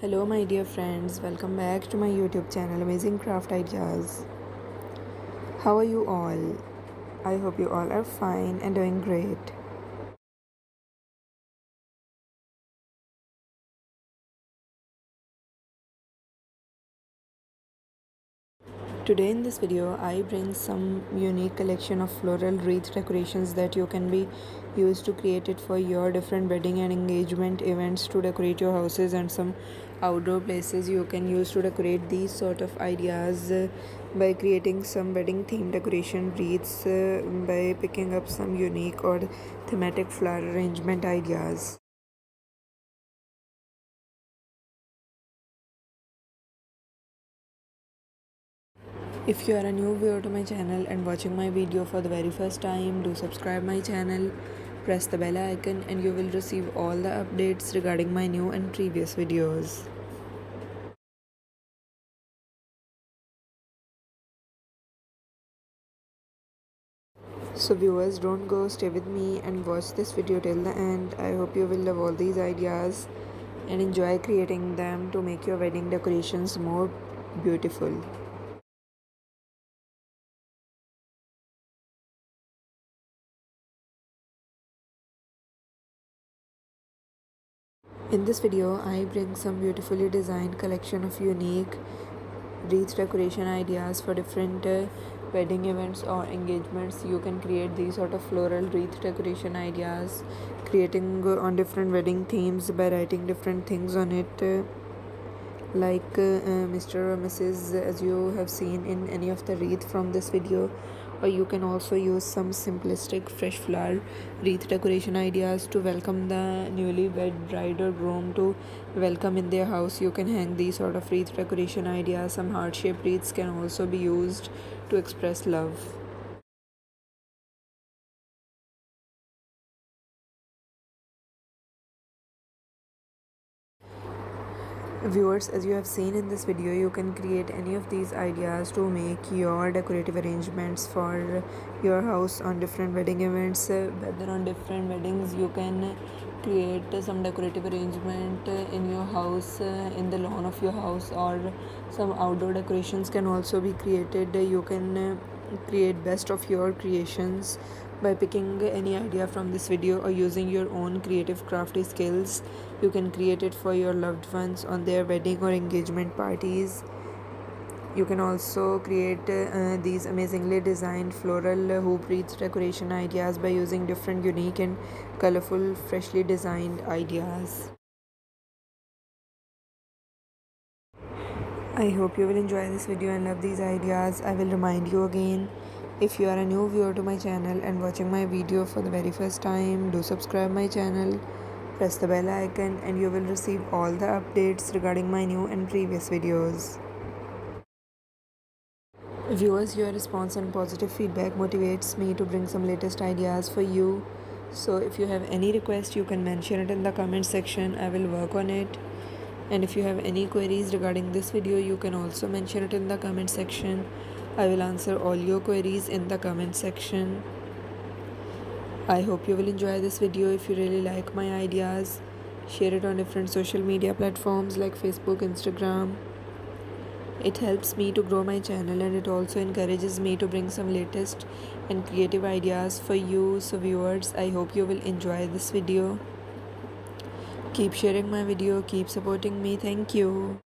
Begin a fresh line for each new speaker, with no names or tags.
Hello, my dear friends, welcome back to my YouTube channel Amazing Craft Ideas. How are you all? I hope you all are fine and doing great. Today in this video, I bring some unique collection of floral wreath decorations that you can be used to create it for your different wedding and engagement events to decorate your houses and some outdoor places you can use to decorate these sort of ideas by creating some wedding theme decoration wreaths by picking up some unique or thematic flower arrangement ideas. If you are a new viewer to my channel and watching my video for the very first time, do subscribe my channel, press the bell icon and you will receive all the updates regarding my new and previous videos. So viewers, don't go, stay with me and watch this video till the end. I hope you will love all these ideas and enjoy creating them to make your wedding decorations more beautiful. In this video, I bring some beautifully designed collection of unique wreath decoration ideas for different wedding events or engagements. You can create these sort of floral wreath decoration ideas, creating on different wedding themes by writing different things on it. Mr. or Mrs. as you have seen in any of the wreath from this video, or you can also use some simplistic fresh flower wreath decoration ideas to welcome the newly wed bride or groom to welcome in their house. You can hang these sort of wreath decoration ideas. Some heart-shaped wreaths can also be used to express love. Viewers, as you have seen in this video, you can create any of these ideas to make your decorative arrangements for your house on different wedding events. Whether on different weddings, you can create some decorative arrangement in your house, in the lawn of your house, or some outdoor decorations can also be created. You can create best of your creations by picking any idea from this video or using your own creative crafty skills. You can create it for your loved ones on their wedding or engagement parties. You can also create these amazingly designed floral hoop wreath decoration ideas by using different unique and colorful freshly designed ideas. I hope you will enjoy this video and love these ideas. I will remind you again, if you are a new viewer to my channel and watching my video for the very first time, do subscribe my channel, press the bell icon and you will receive all the updates regarding my new and previous videos. Viewers, your response and positive feedback motivates me to bring some latest ideas for you. So if you have any request, you can mention it in the comment section. I will work on it. And if you have any queries regarding this video, you can also mention it in the comment section. I will answer all your queries in the comment section. I hope you will enjoy this video. If you really like my ideas, share it on different social media platforms like Facebook, Instagram. It helps me to grow my channel and it also encourages me to bring some latest and creative ideas for you. So viewers, I hope you will enjoy this video. Keep sharing my video, keep supporting me. Thank you.